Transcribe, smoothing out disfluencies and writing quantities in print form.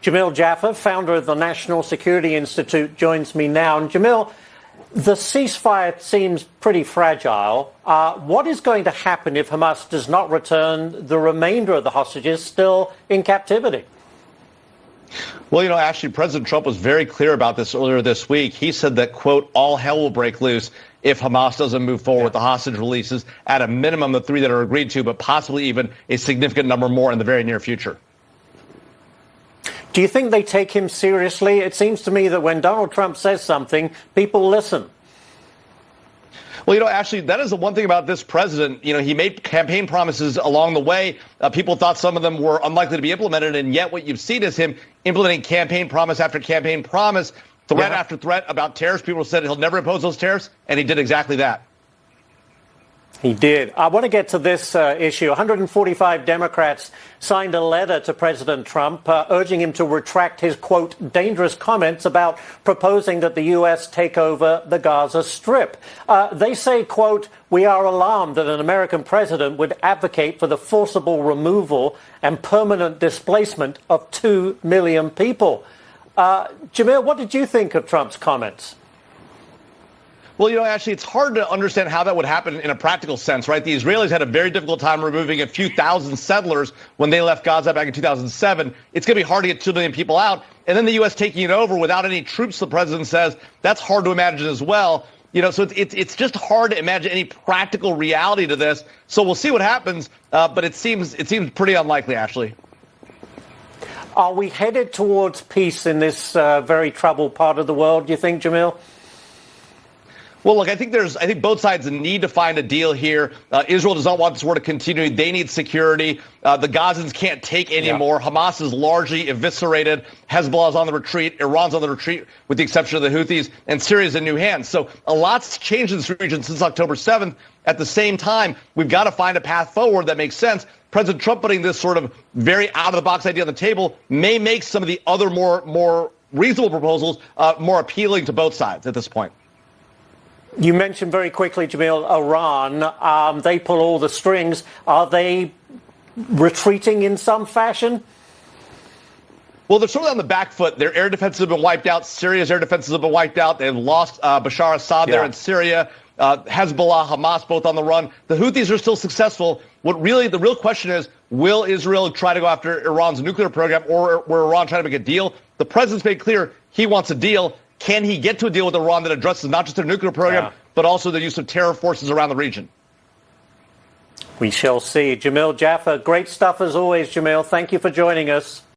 Jamil Jaffer, founder of the National Security Institute, joins me now. And Jamil, the ceasefire seems pretty fragile. What is going to happen if Hamas does not return the remainder of the hostages still in captivity? Well, actually, President Trump was very clear about this earlier this week. He said that, quote, all hell will break loose if Hamas doesn't move forward with the hostage releases, at a minimum the 3 that are agreed to, but possibly even a significant number more in the very near future. Do you think they take him seriously? It seems to me that when Donald Trump says something, people listen. Well, actually, that is the one thing about this president. He made campaign promises along the way. People thought some of them were unlikely to be implemented, and yet what you've seen is him implementing campaign promise after campaign promise, threat after threat about tariffs. People said he'll never impose those tariffs, and he did exactly that. He did. I want to get to this issue. 145 Democrats signed a letter to President Trump urging him to retract his, quote, dangerous comments about proposing that the U.S. take over the Gaza Strip. They say, quote, we are alarmed that an American president would advocate for the forcible removal and permanent displacement of 2 million people. Jamil, what did you think of Trump's comments? Well, actually, it's hard to understand how that would happen in a practical sense, right? The Israelis had a very difficult time removing a few thousand settlers when they left Gaza back in 2007. It's going to be hard to get 2 million people out. And then the U.S. taking it over without any troops, the president says, that's hard to imagine as well. So it's just hard to imagine any practical reality to this. So we'll see what happens, but it seems pretty unlikely, actually. Are we headed towards peace in this very troubled part of the world, do you think, Jamil? Well, look, I think both sides need to find a deal here. Israel does not want this war to continue. They need security. The Gazans can't take anymore. Hamas is largely eviscerated. Hezbollah is on the retreat. Iran's on the retreat, with the exception of the Houthis. And Syria's in new hands. So a lot's changed in this region since October 7th. At the same time, we've got to find a path forward that makes sense. President Trump putting this sort of very out-of-the-box idea on the table may make some of the other more reasonable proposals more appealing to both sides at this point. You mentioned very quickly, Jamil, Iran. They pull all the strings. Are they retreating in some fashion? Well, they're sort of on the back foot. Their air defenses have been wiped out. Syria's air defenses have been wiped out. They've lost Bashar Assad there in Syria. Hezbollah, Hamas, both on the run. The Houthis are still successful. The real question is, will Israel try to go after Iran's nuclear program, or will Iran try to make a deal? The president's made clear he wants a deal. Can he get to a deal with Iran that addresses not just their nuclear program, but also the use of terror forces around the region? We shall see. Jamil Jaffer, great stuff as always, Jamil. Thank you for joining us.